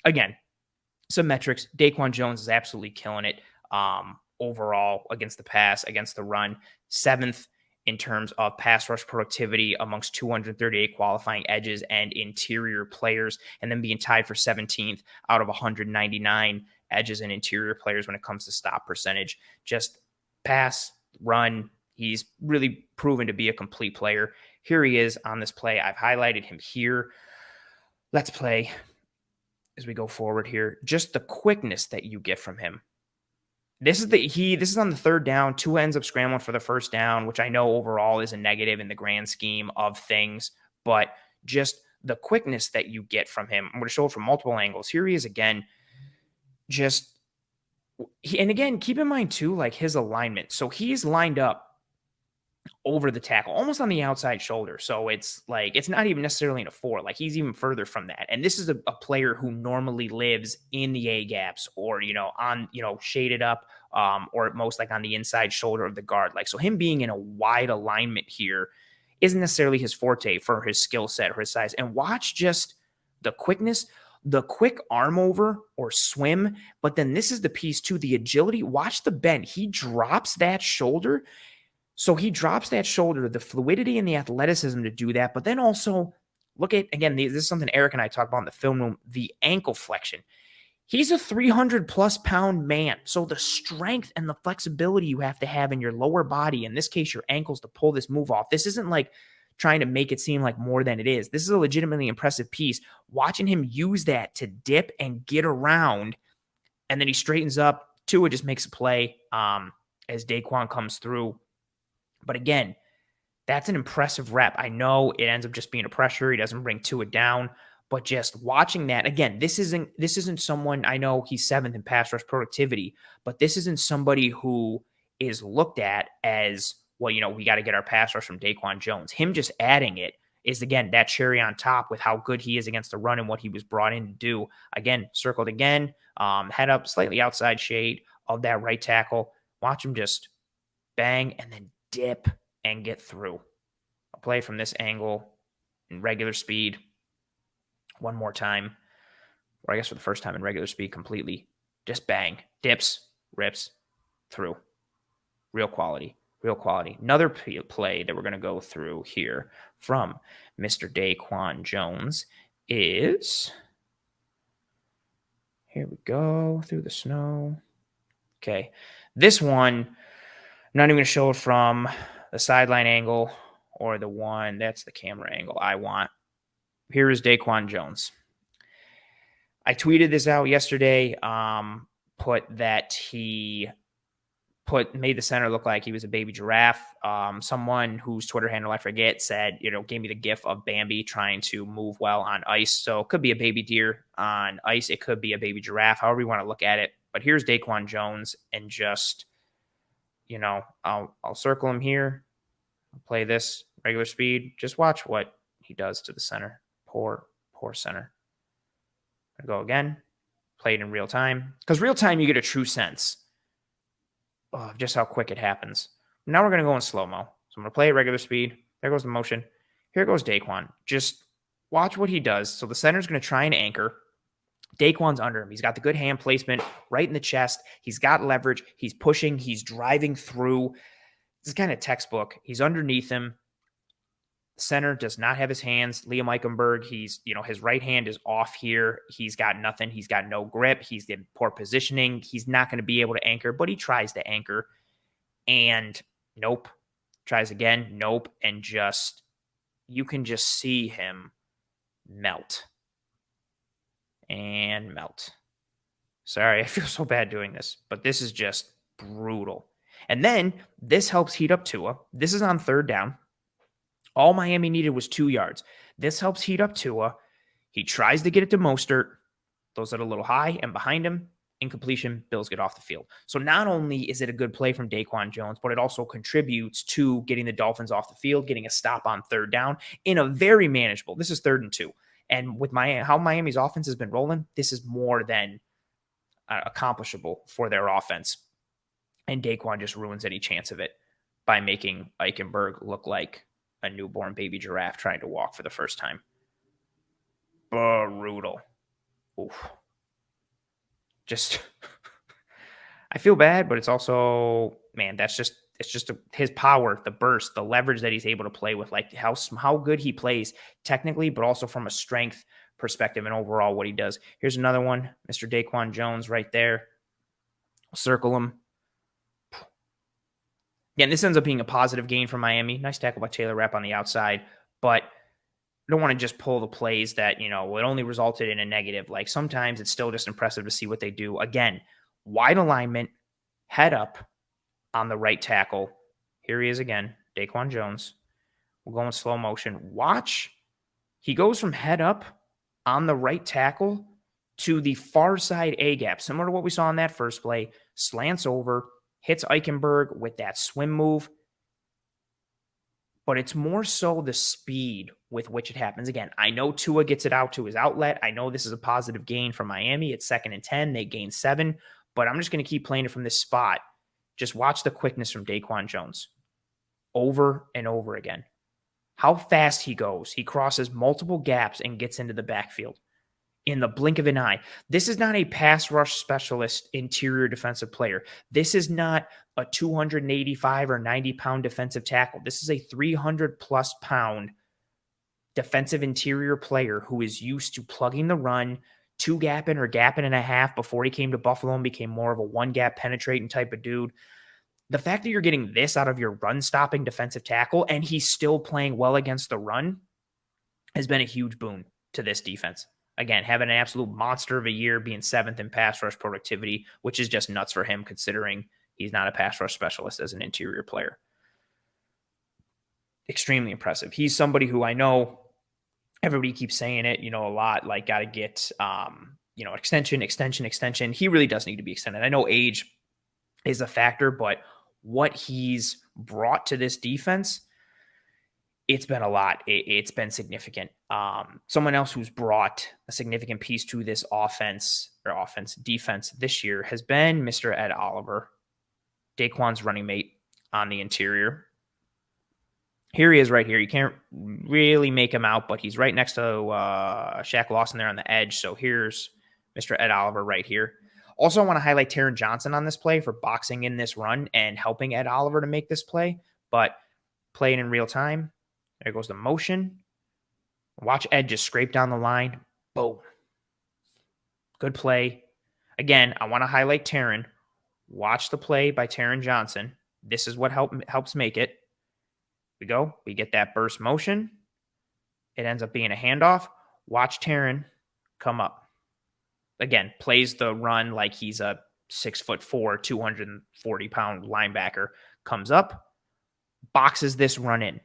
again, some metrics. DaQuan Jones is absolutely killing it overall against the pass, against the run. 7th in terms of pass rush productivity amongst 238 qualifying edges and interior players, and then being tied for 17th out of 199 edges and interior players when it comes to stop percentage. Just pass, run. He's really proven to be a complete player. Here he is on this play. I've highlighted him here. Let's play as we go forward here. Just the quickness that you get from him. This is on the 3rd down. Tua ends up scrambling for the 1st down, which I know overall is a negative in the grand scheme of things, but just the quickness that you get from him. I'm going to show it from multiple angles. Here he is again. And again, keep in mind too, like his alignment. So he's lined up over the tackle, almost on the outside shoulder. So it's like, it's not even necessarily in a 4. Like he's even further from that. And this is a player who normally lives in the A gaps or, on, shaded up, or at most like on the inside shoulder of the guard. Like, so him being in a wide alignment here isn't necessarily his forte for his skill set or his size. And watch just the quickness, the quick arm over or swim. But then this is the piece too, the agility. Watch the bend. He drops that shoulder. So he drops that shoulder, the fluidity and the athleticism to do that. But then also look at, again, this is something Eric and I talked about in the film room, the ankle flexion. He's a 300+ pound man. So the strength and the flexibility you have to have in your lower body, in this case, your ankles, to pull this move off. This isn't like trying to make it seem like more than it is. This is a legitimately impressive piece. Watching him use that to dip and get around, and then he straightens up. Tua just makes a play as DaQuan comes through. But again, that's an impressive rep. I know it ends up just being a pressure. He doesn't bring Tua down, but just watching that, again, this isn't someone, I know he's 7th in pass rush productivity, but this isn't somebody who is looked at as, well, we got to get our pass rush from DaQuan Jones. Him just adding it is, again, that cherry on top with how good he is against the run and what he was brought in to do. Again, circled again, head up, slightly outside shade of that right tackle. Watch him just bang and then dip and get through. I'll play from this angle in regular speed one more time, or I guess for the first time in regular speed completely. Just bang, dips, rips, through. Real quality, real quality. Another play that we're going to go through here from Mr. DaQuan Jones is, here we go, through the snow. Okay, this one, I'm not even going to show it from the sideline angle or the one, that's the camera angle I want. Here is DaQuan Jones. I tweeted this out yesterday, put that he made the center look like he was a baby giraffe. Someone whose Twitter handle I forget said, gave me the gif of Bambi trying to move well on ice. So it could be a baby deer on ice. It could be a baby giraffe, however you want to look at it. But here's DaQuan Jones, and just, I'll circle him here. I'll play this regular speed. Just watch what he does to the center. Poor center. I'll go again. Play it in real time. Because real time, you get a true sense of just how quick it happens. Now we're going to go in slow-mo. So I'm going to play it regular speed. There goes the motion. Here goes DaQuan. Just watch what he does. So the center's going to try and anchor. DaQuan's under him. He's got the good hand placement right in the chest. He's got leverage. He's pushing. He's driving through. This is kind of textbook. He's underneath him. Center does not have his hands. Liam Eichenberg, he's, his right hand is off here. He's got nothing. He's got no grip. He's in poor positioning. He's not going to be able to anchor, but he tries to anchor. And nope. Tries again. Nope. And just, you can just see him melt. And melt. Sorry, I feel so bad doing this, but this is just brutal. And then this helps heat up Tua. This is on 3rd down. All Miami needed was 2 yards. This helps heat up Tua. He tries to get it to Mostert. Throws it a little high, and behind him, incompletion, Bills get off the field. So not only is it a good play from DaQuan Jones, but it also contributes to getting the Dolphins off the field, getting a stop on 3rd down in a very manageable, this is 3rd and 2. And with how Miami's offense has been rolling, this is more than accomplishable for their offense. And DaQuan just ruins any chance of it by making Eichenberg look like a newborn baby giraffe trying to walk for the first time. Brutal. Oof. Just I feel bad, but it's also, man, it's just his power, the burst, the leverage that he's able to play with, like how good he plays technically, but also from a strength perspective and overall what he does. Here's another one, Mr. DaQuan Jones right there. Circle him. Again, this ends up being a positive gain for Miami. Nice tackle by Taylor Rapp on the outside, but I don't want to just pull the plays that, it only resulted in a negative. Like sometimes it's still just impressive to see what they do. Again, wide alignment, head up on the right tackle. Here he is again, DaQuan Jones. We'll go in slow motion. Watch. He goes from head up on the right tackle to the far side A gap, similar to what we saw in that first play. Slants over, hits Eichenberg with that swim move. But it's more so the speed with which it happens. Again, I know Tua gets it out to his outlet. I know this is a positive gain for Miami. It's 2nd and 10. They gain 7. But I'm just going to keep playing it from this spot. Just watch the quickness from DaQuan Jones over and over again. How fast he goes. He crosses multiple gaps and gets into the backfield in the blink of an eye. This is not a pass rush specialist interior defensive player. This is not a 285 or 90-pound defensive tackle. This is a 300-plus pound defensive interior player who is used to plugging the run, 2-gapping or gapping and a half before he came to Buffalo and became more of a 1-gap penetrating type of dude. The fact that you're getting this out of your run-stopping defensive tackle and he's still playing well against the run has been a huge boon to this defense. Again, having an absolute monster of a year, being 7th in pass rush productivity, which is just nuts for him considering he's not a pass rush specialist as an interior player. Extremely impressive. He's somebody who I know everybody keeps saying it, a lot, like got to get, extension. He really does need to be extended. I know age is a factor, but what he's brought to this defense, it's been a lot. It's been significant. Someone else who's brought a significant piece to this defense this year has been Mr. Ed Oliver, DaQuan's running mate on the interior. Here he is right here. You can't really make him out, but he's right next to Shaq Lawson there on the edge. So here's Mr. Ed Oliver right here. Also, I want to highlight Taron Johnson on this play for boxing in this run and helping Ed Oliver to make this play, but playing in real time. There goes the motion. Watch Ed just scrape down the line. Boom. Good play. Again, I want to highlight Taron. Watch the play by Taron Johnson. This is what helps make it. We go. We get that burst motion. It ends up being a handoff. Watch Taron come up. Again, plays the run like he's a 6'4", 240-pound linebacker. Comes up, boxes this run in.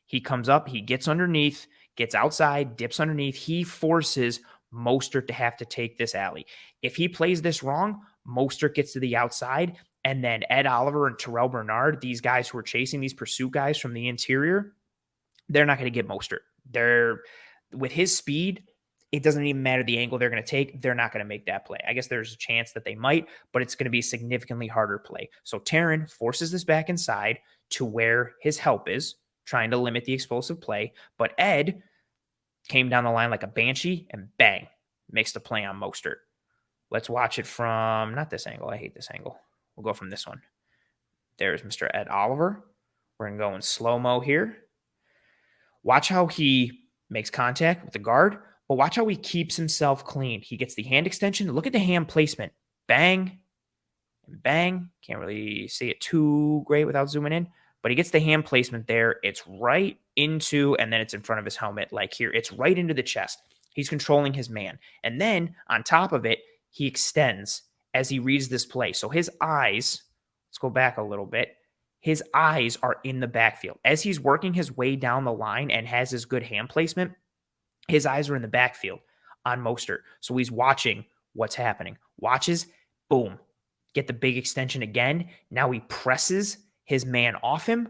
He comes up, he gets underneath, gets outside, dips underneath. He forces Mostert to have to take this alley. If he plays this wrong, Mostert gets to the outside, and then Ed Oliver and Terrell Bernard, these guys who are chasing these pursuit guys from the interior, they're not going to get Mostert. With his speed, it doesn't even matter the angle they're going to take. They're not going to make that play. I guess there's a chance that they might, but it's going to be a significantly harder play. So Taron forces this back inside to where his help is, trying to limit the explosive play. But Ed came down the line like a banshee and bang, makes the play on Mostert. Let's watch it from, not this angle. I hate this angle. We'll go from this one. There's Mr. Ed Oliver. We're going to go in slow-mo here. Watch how he makes contact with the guard, but watch how he keeps himself clean. He gets the hand extension. Look at the hand placement. Bang and bang. Can't really see it too great without zooming in, but he gets the hand placement there. It's right into, and then it's in front of his helmet. Like here, it's right into the chest. He's controlling his man. And then on top of it, he extends as he reads this play. So his eyes, let's go back a little bit. His eyes are in the backfield. As he's working his way down the line and has his good hand placement, his eyes are in the backfield on Mostert. So he's watching what's happening. Watches, boom, get the big extension again. Now he presses his man off him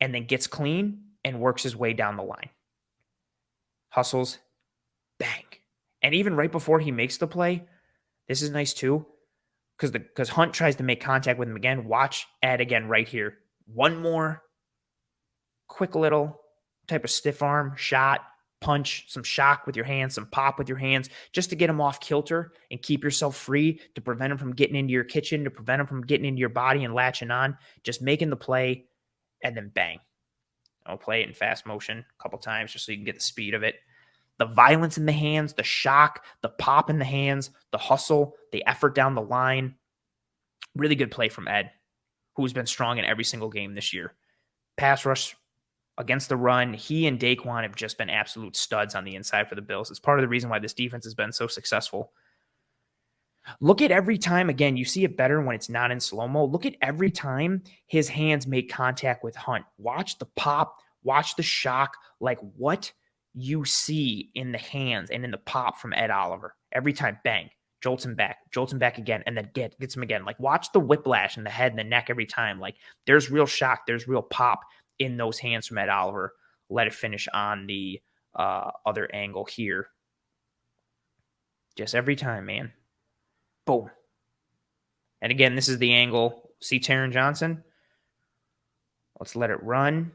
and then gets clean and works his way down the line. Hustles, bang. And even right before he makes the play, this is nice too, because Hunt tries to make contact with him again. Watch Ed again right here. One more quick little type of stiff arm shot. punch, some shock with your hands, some pop with your hands, just to get him off kilter and keep yourself free, to prevent him from getting into your kitchen, to prevent him from getting into your body and latching on, just making the play, and then bang. I'll play it in fast motion a couple times just so you can get the speed of it. The violence in the hands, the shock, the pop in the hands, the hustle, the effort down the line. Really good play from Ed, who's been strong in every single game this year. Pass rush against the run, he and DaQuan have just been absolute studs on the inside for the Bills. It's part of the reason why this defense has been so successful. Look at every time, again, you see it better when it's not in slow-mo. Look at every time his hands make contact with Hunt. Watch the pop, watch the shock, like what you see in the hands and in the pop from Ed Oliver. Every time, bang, jolts him back again, and then gets him again. Like, watch the whiplash in the head and the neck every time. Like, there's real shock, there's real pop in those hands from Ed Oliver. Let it finish on the other angle here. Just every time, man. Boom. And again, this is the angle. See Taron Johnson? Let's let it run.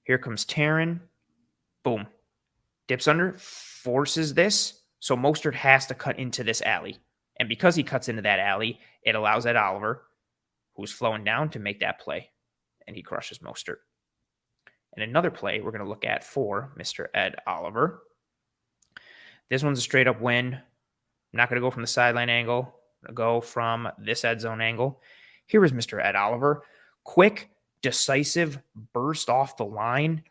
Here comes Taron. Boom. Dips under, forces this. So Mostert has to cut into this alley. And because he cuts into that alley, it allows Ed Oliver, who's flowing down, to make that play. And he crushes Mostert. And another play we're going to look at for Mr. Ed Oliver. This one's a straight up win. I'm not going to go from the sideline angle. I'm going to go from this Ed zone angle. Here is Mr. Ed Oliver. Quick, decisive burst off the line.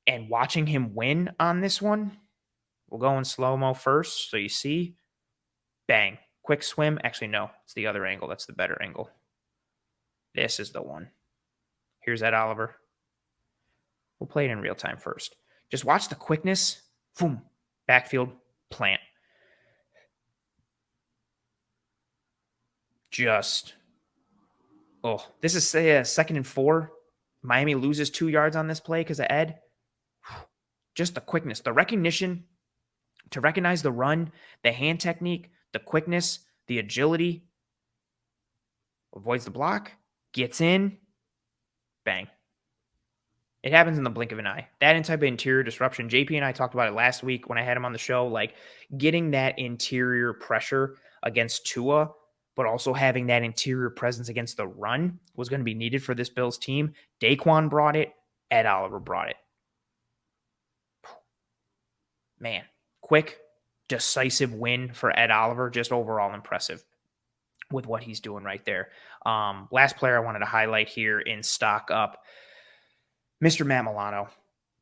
And watching him win on this one. We'll go in slow-mo first. So you see, bang, quick swim. Actually, no, it's the other angle. That's the better angle. This is the one. Here's Ed Oliver. We'll play it in real time first. Just watch the quickness. Boom. Backfield plant. Just, this is 2nd and 4. Miami loses 2 yards on this play because of Ed. Just the quickness, the recognition, to recognize the run, the hand technique, the quickness, the agility. Avoids the block, gets in, bang. It happens in the blink of an eye. That type of interior disruption, JP and I talked about it last week when I had him on the show, like getting that interior pressure against Tua, but also having that interior presence against the run was going to be needed for this Bills team. DaQuan brought it. Ed Oliver brought it. Man, quick, decisive win for Ed Oliver. Just overall impressive with what he's doing right there. Last player I wanted to highlight here in stock up, Mr. Matt Milano.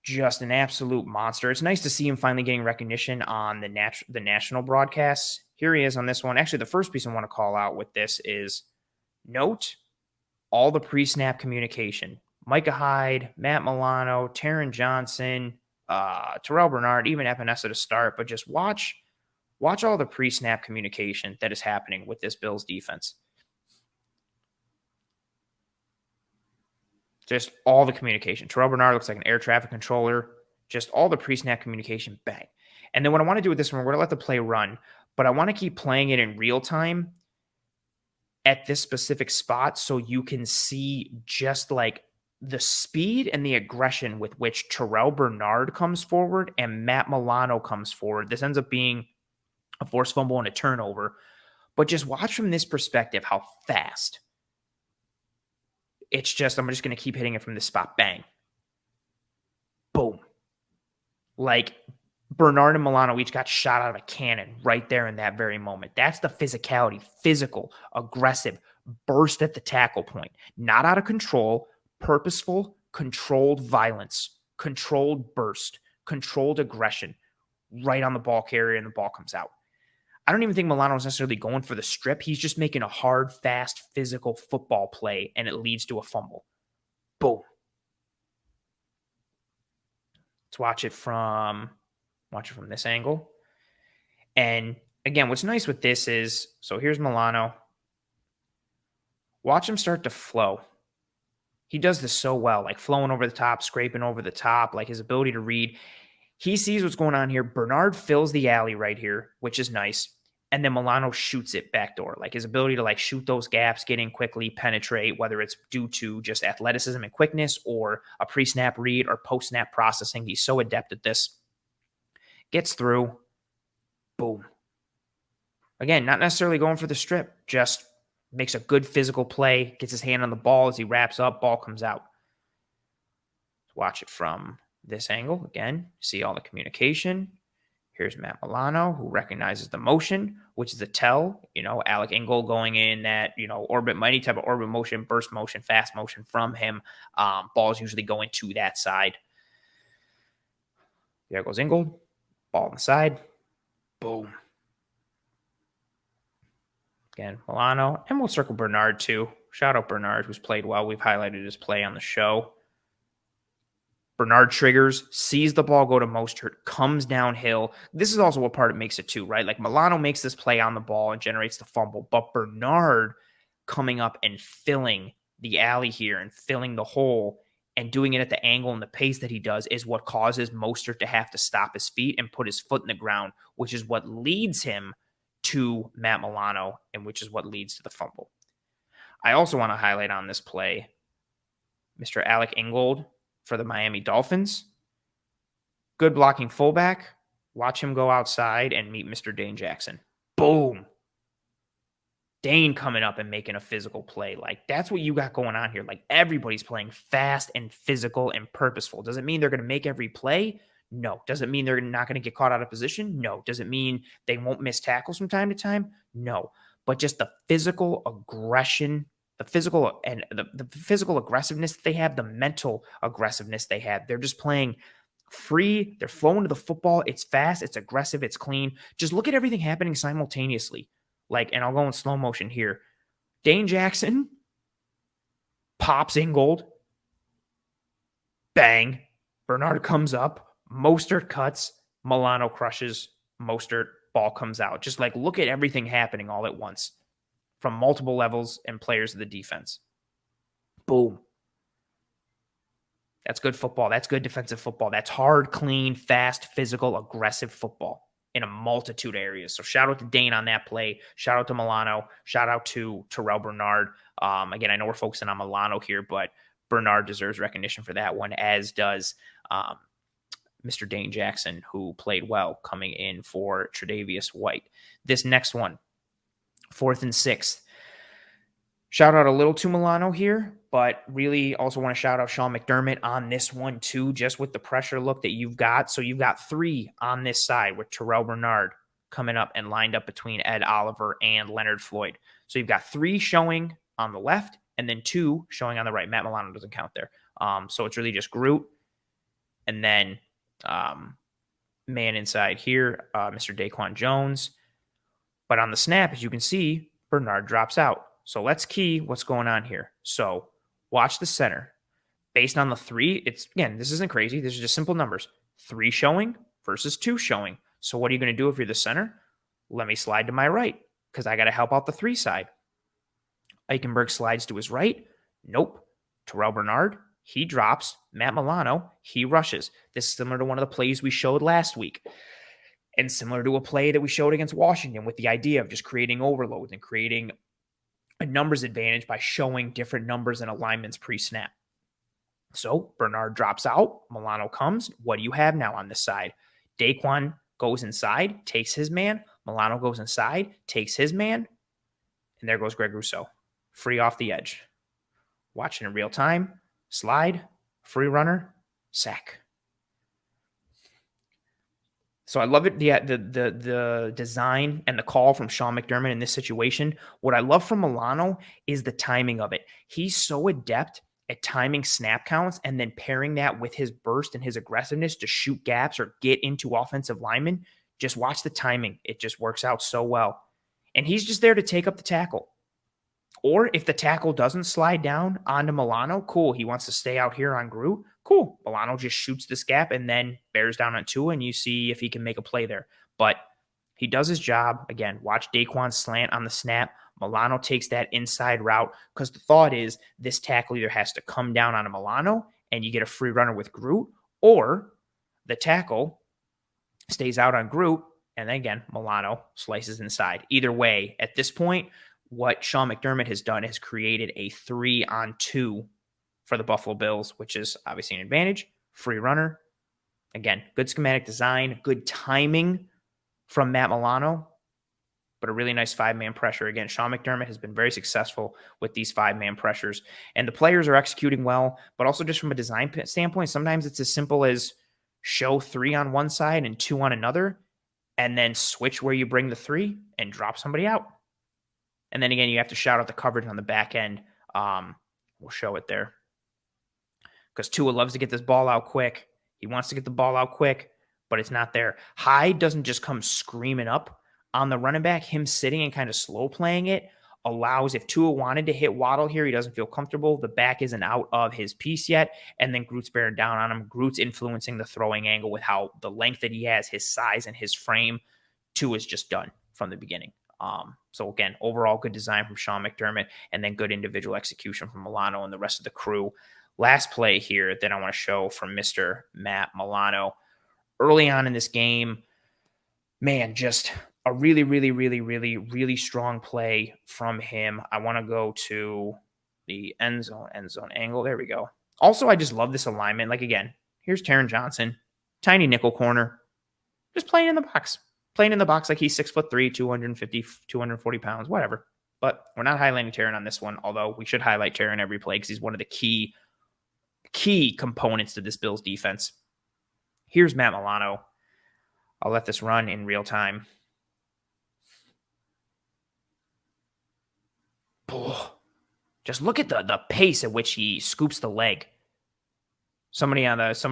Just an absolute monster. It's nice to see him finally getting recognition on the national broadcasts. Here he is on this one. Actually, the first piece I want to call out with this is note all the pre-snap communication. Micah Hyde, Matt Milano, Taron Johnson, Terrell Bernard, even Epinesa to start, but just watch all the pre-snap communication that is happening with this Bills defense. Just all the communication. Terrell Bernard looks like an air traffic controller. Just all the pre-snap communication, bang. And then what I want to do with this one, we're going to let the play run, but I want to keep playing it in real time at this specific spot so you can see just like the speed and the aggression with which Terrell Bernard comes forward and Matt Milano comes forward. This ends up being a forced fumble and a turnover. But just watch from this perspective how fast. It's just, I'm just going to keep hitting it from this spot. Bang. Boom. Like Bernard and Milano each got shot out of a cannon right there in that very moment. That's the physicality, physical, aggressive, burst at the tackle point. Not out of control, purposeful, controlled violence, controlled burst, controlled aggression right on the ball carrier, and the ball comes out. I don't even think Milano is necessarily going for the strip. He's just making a hard, fast, physical football play, and it leads to a fumble. Boom. Let's watch it from this angle. And again, what's nice with this is, so here's Milano. Watch him start to flow. He does this so well, like flowing over the top, scraping over the top, like his ability to read. He sees what's going on here. Bernard fills the alley right here, which is nice. And then Milano shoots it backdoor. Like his ability to like shoot those gaps, get in quickly, penetrate, whether it's due to just athleticism and quickness or a pre-snap read or post-snap processing. He's so adept at this. gets through, boom. Again, not necessarily going for the strip, just makes a good physical play, gets his hand on the ball as he wraps up, ball comes out. Watch it from this angle. Again, see all the communication. Here's Matt Milano, who recognizes the motion, which is a tell. Alec Ingold going in that, orbit, any type of orbit motion, burst motion, fast motion from him. Balls usually going to that side. There goes Ingold. Ball on the side. Boom. Again, Milano. And we'll circle Bernard, too. Shout out Bernard, who's played well. We've highlighted his play on the show. Bernard triggers, sees the ball go to Mostert, comes downhill. This is also what part it makes it too, right? Like Milano makes this play on the ball and generates the fumble, but Bernard coming up and filling the alley here and filling the hole and doing it at the angle and the pace that he does is what causes Mostert to have to stop his feet and put his foot in the ground, which is what leads him to Matt Milano and which is what leads to the fumble. I also want to highlight on this play Mr. Alec Ingold for the Miami Dolphins. Good blocking fullback. Watch him go outside and meet Mr. Dane Jackson. Boom. Dane coming up and making a physical play. Like, that's what you got going on here. Like, everybody's playing fast and physical and purposeful. Does it mean they're going to make every play? No. Does it mean they're not going to get caught out of position? No. Does it mean they won't miss tackles from time to time? No. But just the physical aggression, the physical and the physical aggressiveness that they have, the mental aggressiveness they have. They're just playing free. They're flowing to the football. It's fast. It's aggressive. It's clean. Just look at everything happening simultaneously. And I'll go in slow motion here. Dane Jackson pops Ingold. Bang. Bernard comes up. Mostert cuts. Milano crushes. Mostert. Ball comes out. Just look at everything happening all at once from multiple levels and players of the defense. Boom. That's good football. That's good defensive football. That's hard, clean, fast, physical, aggressive football in a multitude of areas. So shout out to Dane on that play. Shout out to Milano. Shout out to Terrell Bernard. Again, I know we're focusing on Milano here, but Bernard deserves recognition for that one, as does Mr. Dane Jackson, who played well coming in for Tre'Davious White. This next one, 4th and 6th. Shout out a little to Milano here, but really also want to shout out Sean McDermott on this one too, just with the pressure look that you've got. So you've got 3 on this side with Terrell Bernard coming up and lined up between Ed Oliver and Leonard Floyd. So you've got 3 showing on the left and then 2 showing on the right. Matt Milano doesn't count there. So it's really just Groot and then man inside here, Mr. DaQuan Jones. But on the snap, as you can see, Bernard drops out. So let's key what's going on here. So watch the center. Based on the 3, again, this isn't crazy. These are just simple numbers. 3 showing versus 2 showing. So what are you going to do if you're the center? Let me slide to my right because I got to help out the 3 side. Eichenberg slides to his right. Nope. Terrell Bernard, he drops. Matt Milano, he rushes. This is similar to one of the plays we showed last week. And similar to a play that we showed against Washington with the idea of just creating overloads and creating a numbers advantage by showing different numbers and alignments pre-snap. So Bernard drops out. Milano comes. What do you have now on this side? DaQuan goes inside, takes his man. Milano goes inside, takes his man. And there goes Greg Rousseau. Free off the edge. Watching in real time. Slide. Free runner. Sack. So I love it, the design and the call from Sean McDermott in this situation. What I love from Milano is the timing of it. He's so adept at timing snap counts and then pairing that with his burst and his aggressiveness to shoot gaps or get into offensive linemen. Just watch the timing. It just works out so well. And he's just there to take up the tackle. Or if the tackle doesn't slide down onto Milano, cool. He wants to stay out here on Groot. Cool. Milano just shoots this gap and then bears down on Tua, and you see if he can make a play there. But he does his job. Again, watch DaQuan slant on the snap. Milano takes that inside route because the thought is this tackle either has to come down on a Milano and you get a free runner with Groot, or the tackle stays out on Groot and then again, Milano slices inside. Either way, at this point, what Sean McDermott has done is created a 3-on-2 for the Buffalo Bills, which is obviously an advantage. Free runner, Again, good schematic design, good timing from Matt Milano, but a really nice 5-man pressure. Again, Sean McDermott has been very successful with these 5-man pressures, and the players are executing well, but also just from a design standpoint, sometimes it's as simple as show 3 on one side and 2 on another, and then switch where you bring the 3 and drop somebody out. And then again, you have to shout out the coverage on the back end. We'll show it there. Because Tua loves to get this ball out quick. He wants to get the ball out quick, but it's not there. Hyde doesn't just come screaming up on the running back. Him sitting and kind of slow playing it allows, if Tua wanted to hit Waddle here, he doesn't feel comfortable. The back isn't out of his piece yet, and then Groot's bearing down on him. Groot's influencing the throwing angle with how the length that he has, his size, and his frame. Tua's just done from the beginning. So again, overall good design from Sean McDermott, and then good individual execution from Milano and the rest of the crew. Last play here that I want to show from Mr. Matt Milano. Early on in this game, man, just a really, really, really, really, really strong play from him. I want to go to the end zone angle. There we go. Also, I just love this alignment. Like, again, here's Taron Johnson, tiny nickel corner, just playing in the box. Playing in the box like he's 6'3", 250, 240 pounds, whatever. But we're not highlighting Taron on this one, although we should highlight Taron every play because he's one of the key components to this Bills defense. Here's Matt Milano. I'll let this run in real time. Oh, just look at the pace at which he scoops the leg. Somebody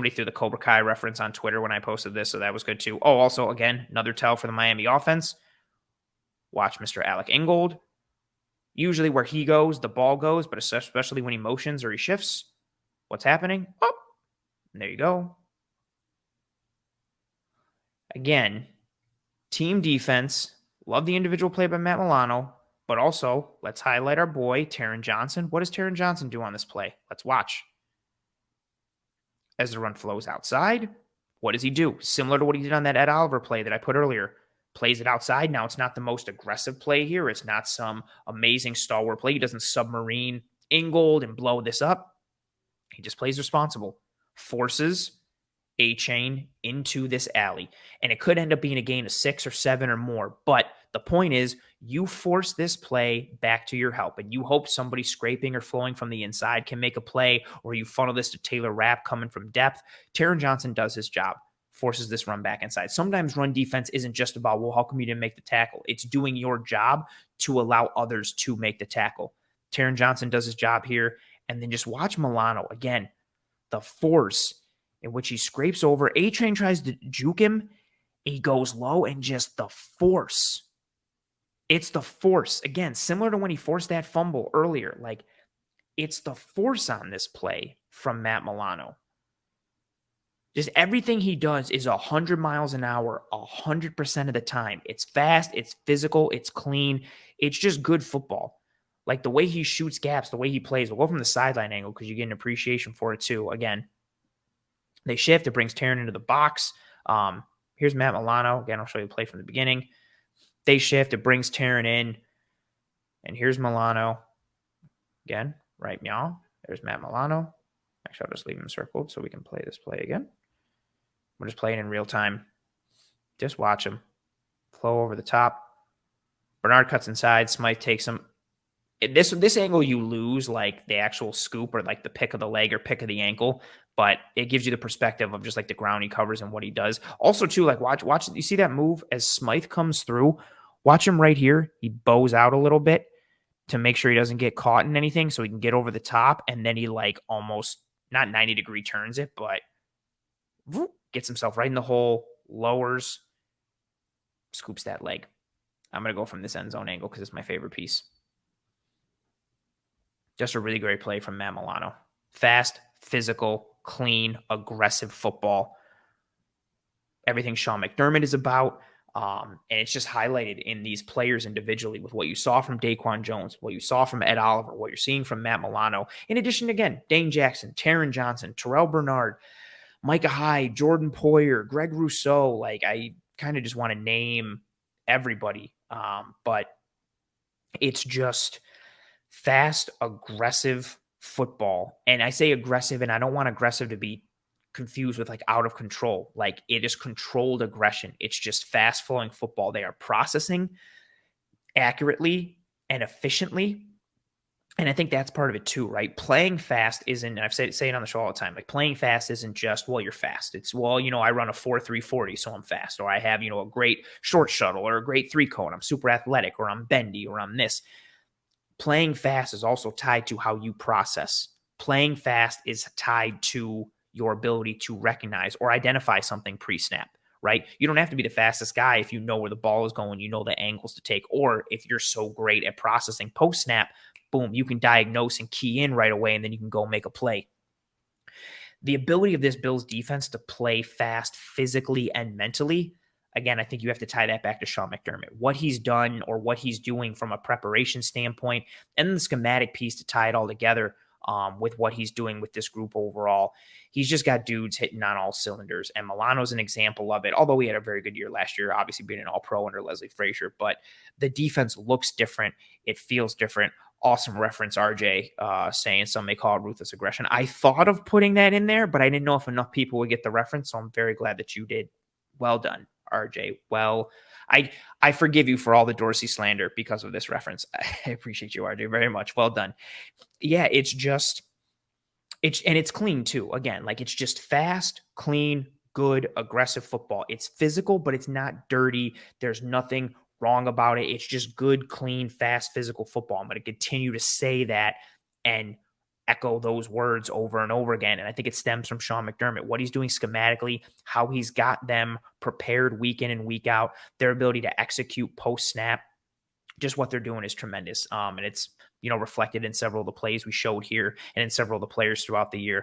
threw the Cobra Kai reference on Twitter when I posted this, so that was good too. Oh, also, again, another tell for the Miami offense. Watch Mr. Alec Ingold. Usually where he goes, the ball goes, but especially when he motions or he shifts. What's happening? Oh, and there you go. Again, team defense. Love the individual play by Matt Milano, but also let's highlight our boy, Taron Johnson. What does Taron Johnson do on this play? Let's watch. As the run flows outside, what does he do? Similar to what he did on that Ed Oliver play that I put earlier. Plays it outside. Now, it's not the most aggressive play here. It's not some amazing stalwart play. He doesn't submarine Ingold and blow this up. He just plays responsible. Forces A-Chain into this alley. And it could end up being a gain of 6 or 7 or more. But the point is, you force this play back to your help, and you hope somebody scraping or flowing from the inside can make a play, or you funnel this to Taylor Rapp coming from depth. Taron Johnson does his job, forces this run back inside. Sometimes run defense isn't just about, well, how come you didn't make the tackle? It's doing your job to allow others to make the tackle. Taron Johnson does his job here, and then just watch Milano. Again, the force in which he scrapes over. A-Train tries to juke him. He goes low, and just the force. It's the force. Again, similar to when he forced that fumble earlier. Like, it's the force on this play from Matt Milano. Just everything he does is 100 miles an hour, 100% of the time. It's fast, it's physical, it's clean. It's just good football. Like, the way he shoots gaps, the way he plays. We'll go from the sideline angle because you get an appreciation for it too. Again, they shift. It brings Taron into the box. Here's Matt Milano. Again, I'll show you the play from the beginning. They shift. It brings Taron in. And here's Milano. Again, right meow. There's Matt Milano. Actually, I'll just leave him circled so we can play this play again. We're just playing in real time. Just watch him. Flow over the top. Bernard cuts inside. Smythe takes him. This angle you lose, like the actual scoop or like the pick of the leg or pick of the ankle, but it gives you the perspective of just like the ground he covers and what he does. Also, too, like watch. You see that move as Smythe comes through? Watch him right here. He bows out a little bit to make sure he doesn't get caught in anything so he can get over the top, and then he like almost not 90-degree turns it, but gets himself right in the hole, lowers, scoops that leg. I'm going to go from this end zone angle because it's my favorite piece. Just a really great play from Matt Milano. Fast, physical, clean, aggressive football. Everything Sean McDermott is about. And it's just highlighted in these players individually with what you saw from DaQuan Jones, what you saw from Ed Oliver, what you're seeing from Matt Milano. In addition, again, Dane Jackson, Taron Johnson, Terrell Bernard, Micah Hyde, Jordan Poyer, Greg Rousseau. Like, I kind of just want to name everybody. But it's just fast, aggressive football. And I say aggressive, and I don't want aggressive to be confused with like out of control. Like it is controlled aggression. It's just fast flowing football. They are processing accurately and efficiently. And I think that's part of it too, right? Playing fast isn't, and I've said say it on the show all the time, like playing fast isn't just, well, you're fast. It's, well, I run a 4.340, so I'm fast. Or I have, a great short shuttle or a great three cone. I'm super athletic, or I'm bendy, or I'm this. Playing fast is also tied to how you process. Playing fast is tied to your ability to recognize or identify something pre-snap, right? You don't have to be the fastest guy if you know where the ball is going, you know the angles to take, or if you're so great at processing post-snap, boom, you can diagnose and key in right away, and then you can go make a play. The ability of this Bills defense to play fast physically and mentally, again, I think you have to tie that back to Sean McDermott. What he's done or what he's doing from a preparation standpoint, and the schematic piece to tie it all together with what he's doing with this group overall. He's just got dudes hitting on all cylinders, and Milano's an example of it, although he had a very good year last year, obviously being an all-pro under Leslie Frazier, but the defense looks different. It feels different. Awesome reference, RJ, saying some may call it ruthless aggression. I thought of putting that in there, but I didn't know if enough people would get the reference, so I'm very glad that you did. Well done, RJ. Well, I forgive you for all the Dorsey slander because of this reference. I appreciate you, RJ, very much. Well done. Yeah, it's clean too. Again, like it's just fast, clean, good, aggressive football. It's physical, but it's not dirty. There's nothing wrong about it. It's just good, clean, fast, physical football. I'm going to continue to say that and echo those words over and over again. And I think it stems from Sean McDermott, what he's doing schematically, how he's got them prepared week in and week out, their ability to execute post snap. Just what they're doing is tremendous. And it's, reflected in several of the plays we showed here and in several of the players throughout the year.